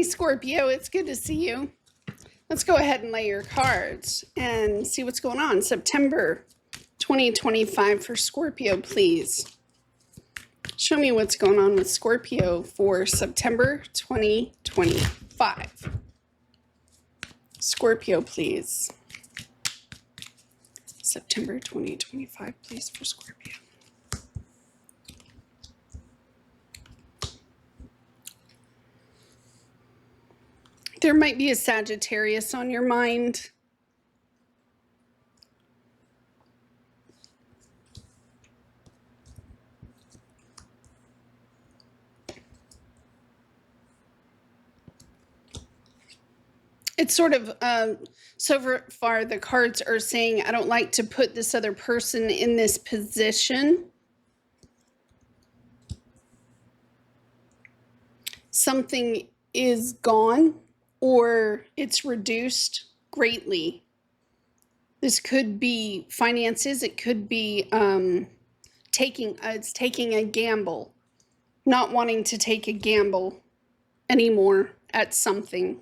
Hey, Scorpio, it's good to see you. Let's go ahead and lay your cards and see what's going on. September 2025 for Scorpio, please. Show me what's going on with Scorpio for September 2025. Scorpio, please. September 2025, please, for Scorpio. There might be a Sagittarius on your mind. It's sort of, so far the cards are saying, I don't like to put this other person in this position. Something is gone or it's reduced greatly. This could be finances. It could be taking a gamble, not wanting to take a gamble anymore at something.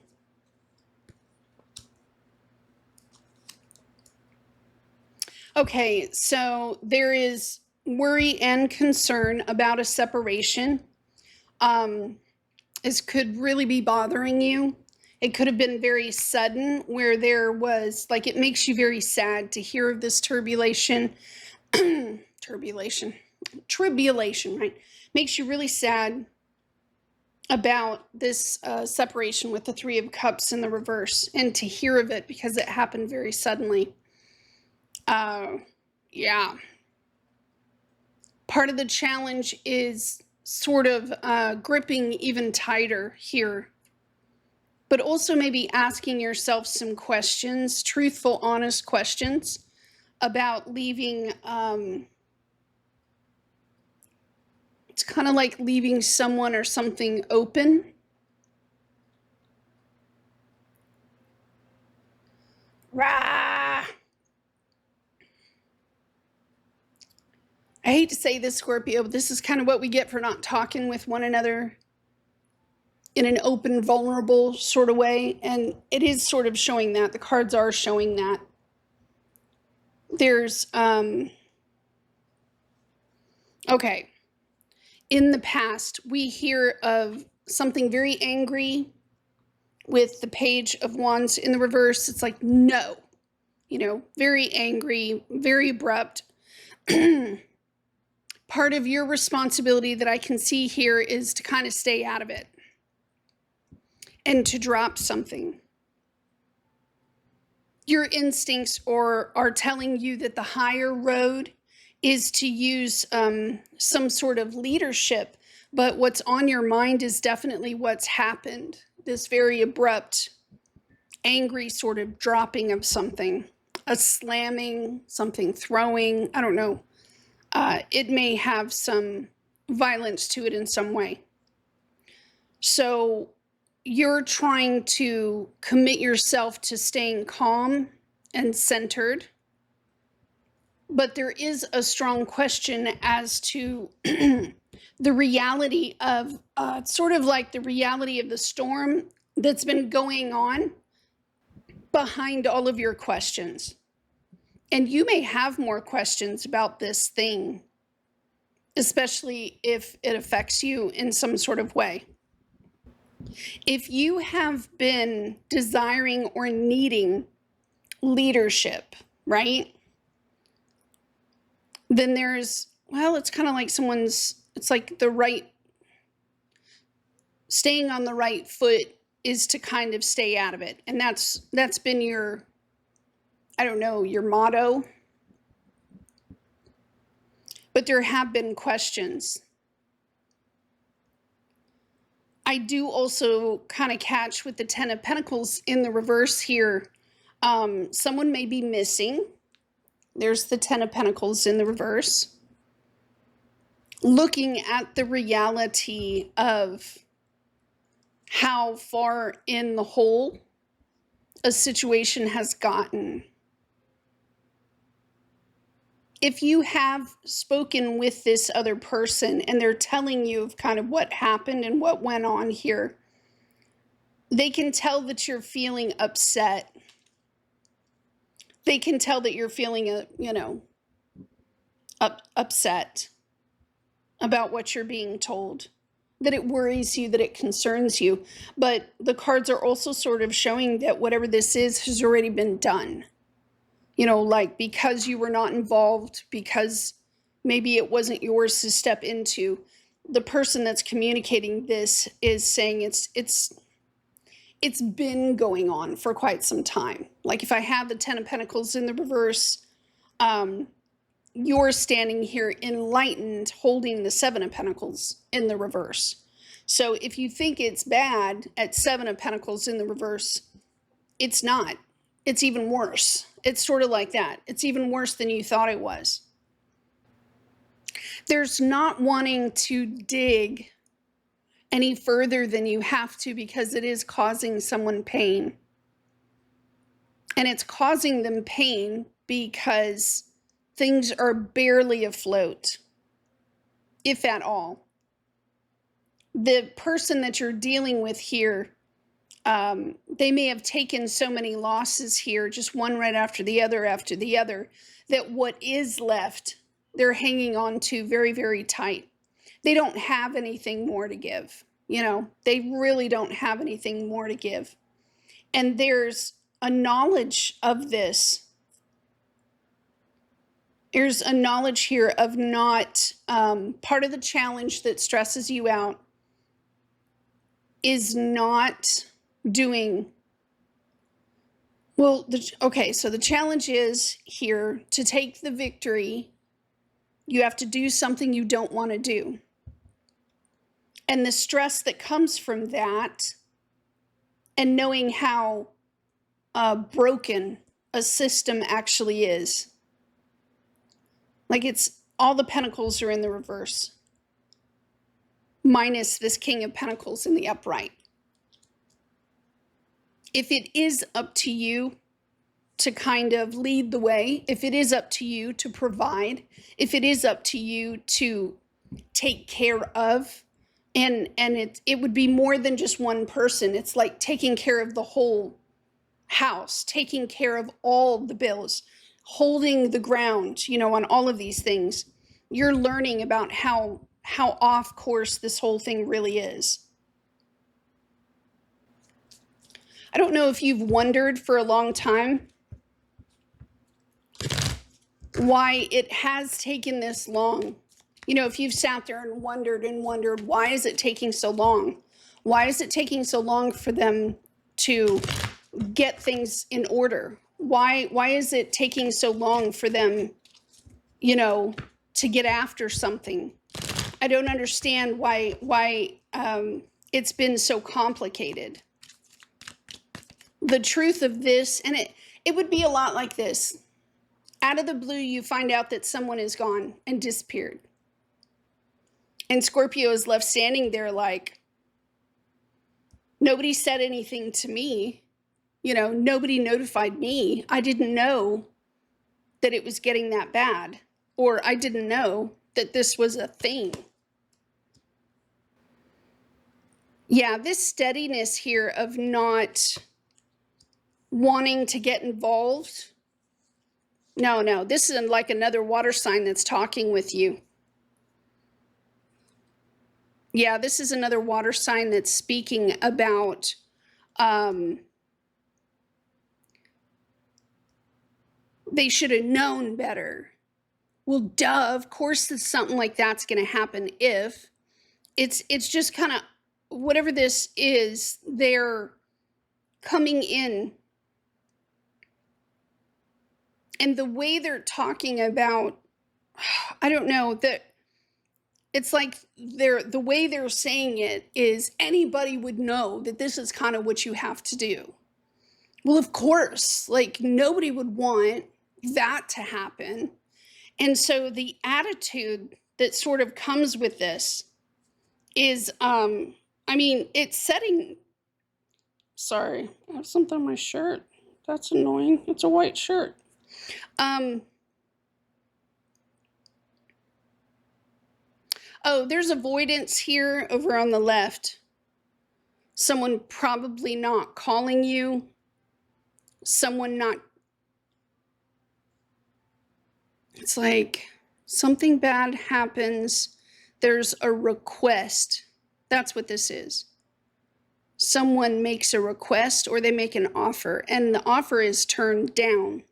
Okay, so there is worry and concern about a separation. This could really be bothering you. It could have been very sudden, where there was, like, it makes you very sad to hear of this tribulation, right? Makes you really sad about this separation with the Three of Cups in the reverse, and to hear of it because it happened very suddenly. Yeah. Part of the challenge is sort of gripping even tighter here, but also maybe asking yourself some questions, truthful, honest questions about leaving. It's kind of like leaving someone or something open. Rah! I hate to say this, Scorpio, but this is kind of what we get for not talking with one another in an open, vulnerable sort of way. And it is sort of showing that. The cards are showing that. There's, okay. In the past, we hear of something very angry with the Page of Wands in the reverse. It's like, no, very angry, very abrupt. Part of your responsibility that I can see here is to kind of stay out of it and to drop something. Your instincts are telling you that the higher road is to use some sort of leadership, but what's on your mind is definitely what's happened. This very abrupt, angry sort of dropping of something, a slamming, something throwing, I don't know. It may have some violence to it in some way. So you're trying to commit yourself to staying calm and centered. But there is a strong question as to the reality of, sort of like the reality of the storm that's been going on behind all of your questions. And you may have more questions about this thing, especially if it affects you in some sort of way. If you have been desiring or needing leadership, right? Then there's, well, it's kind of like it's like staying on the right foot is to kind of stay out of it. And that's been your, I don't know, your motto. But there have been questions. I do also kind of catch with the Ten of Pentacles in the reverse here. Someone may be missing. There's the Ten of Pentacles in the reverse. Looking at the reality of how far in the hole a situation has gotten. If you have spoken with this other person and they're telling you of kind of what happened and what went on here, They can tell that you're feeling upset. They can tell that you're feeling, upset about what you're being told, that it worries you, that it concerns you. But the cards are also sort of showing that whatever this is has already been done. Like because you were not involved, because maybe it wasn't yours to step into, the person that's communicating this is saying it's been going on for quite some time. Like if I have the 10 of Pentacles in the reverse, you're standing here enlightened holding the 7 of Pentacles in the reverse. So if you think it's bad at 7 of Pentacles in the reverse, it's not. It's even worse. It's sort of like that. It's even worse than you thought it was. There's not wanting to dig any further than you have to because it is causing someone pain. And it's causing them pain because things are barely afloat, if at all. The person that you're dealing with here, they may have taken so many losses here, just one right after the other, that what is left, they're hanging on to very, very tight. They don't have anything more to give. They really don't have anything more to give. And there's a knowledge of this. There's a knowledge here of not, part of the challenge that stresses you out is not doing, so the challenge is here to take the victory, you have to do something you don't want to do. And the stress that comes from that, and knowing how broken a system actually is. Like it's all the Pentacles are in the reverse, minus this King of Pentacles in the upright. If it is up to you to kind of lead the way, if it is up to you to provide, if it is up to you to take care of, and it would be more than just one person. It's like taking care of the whole house, taking care of all the bills, holding the ground, on all of these things. You're learning about how off course this whole thing really is. I don't know if you've wondered for a long time why it has taken this long. If you've sat there and wondered, why is it taking so long? Why is it taking so long for them to get things in order? Why is it taking so long for them, to get after something? I don't understand why it's been so complicated. The truth of this, and it would be a lot like this. Out of the blue, you find out that someone is gone and disappeared. And Scorpio is left standing there like, nobody said anything to me. Nobody notified me. I didn't know that it was getting that bad. Or I didn't know that this was a thing. Yeah, this steadiness here of not wanting to get involved. No, this is like another water sign that's talking with you. Yeah, this is another water sign that's speaking about they should have known better. Well, duh, of course something like that's going to happen if it's just kind of whatever this is, they're coming in. And the way they're talking about, I don't know, that it's like the way they're saying it is anybody would know that this is kind of what you have to do. Well, of course, like nobody would want that to happen. And so the attitude that sort of comes with this is, it's setting, sorry, I have something on my shirt. That's annoying. It's a white shirt. Oh, there's avoidance here over on the left. someone probably not calling you, someone not, it's like something bad happens, there's a request. That's what this is. Someone makes a request or they make an offer, and the offer is turned down.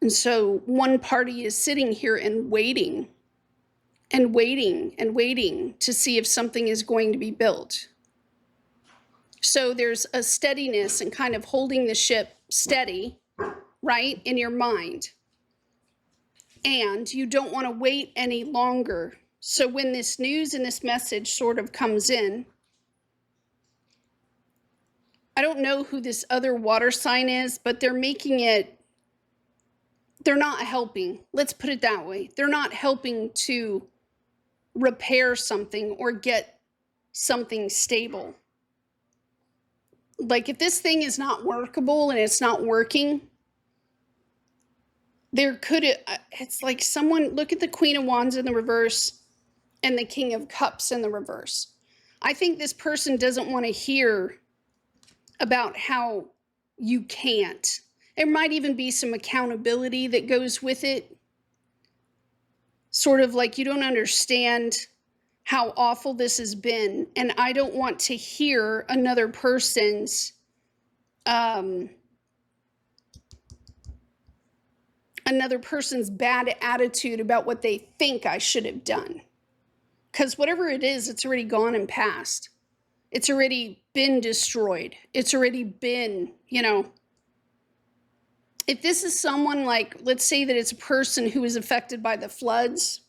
And so one party is sitting here and waiting and waiting and waiting to see if something is going to be built. So there's a steadiness and kind of holding the ship steady, right, in your mind. And you don't want to wait any longer. So when this news and this message sort of comes in, I don't know who this other water sign is, but they're making it, they're not helping. Let's put it that way. They're not helping to repair something or get something stable. Like if this thing is not workable and it's not working, there could, it's like someone, look at the Queen of Wands in the reverse and the King of Cups in the reverse. I think this person doesn't want to hear about how you can't. There might even be some accountability that goes with it. Sort of like you don't understand how awful this has been, and I don't want to hear another person's bad attitude about what they think I should have done. Because whatever it is, it's already gone and passed. It's already been destroyed. It's already been, if this is someone like, let's say that it's a person who is affected by the floods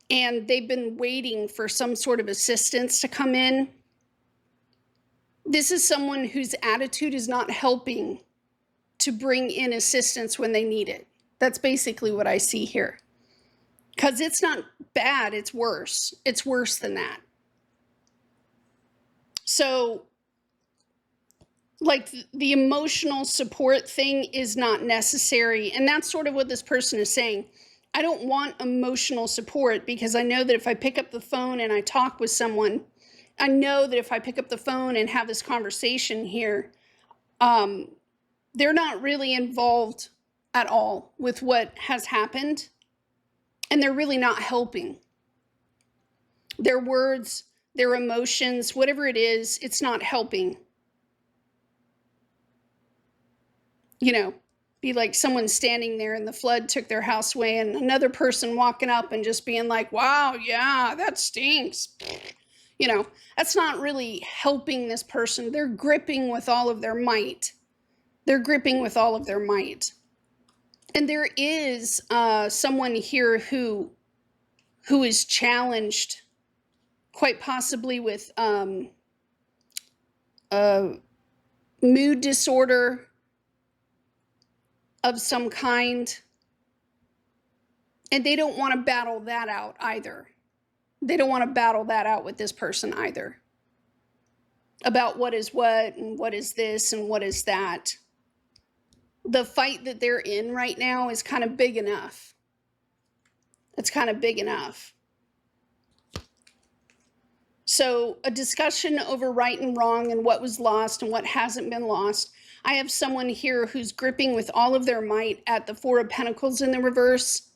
and they've been waiting for some sort of assistance to come in. This is someone whose attitude is not helping to bring in assistance when they need it. That's basically what I see here. Because it's not bad, it's worse. It's worse than that. So, like the emotional support thing is not necessary. And that's sort of what this person is saying. I don't want emotional support because I know that if I pick up the phone and I talk with someone, I know that if I pick up the phone and have this conversation here, they're not really involved at all with what has happened. And they're really not helping. Their words, their emotions, whatever it is, it's not helping. Be like someone standing there and the flood took their house away and another person walking up and just being like, wow, yeah, that stinks. That's not really helping this person. They're gripping with all of their might. They're gripping with all of their might. And there is someone here who is challenged, quite possibly with mood disorder of some kind. And they don't want to battle that out either. They don't want to battle that out with this person either. About what is what and what is this and what is that. The fight that they're in right now is kind of big enough. It's kind of big enough. So a discussion over right and wrong and what was lost and what hasn't been lost. I have someone here who's gripping with all of their might at the Four of Pentacles in the reverse.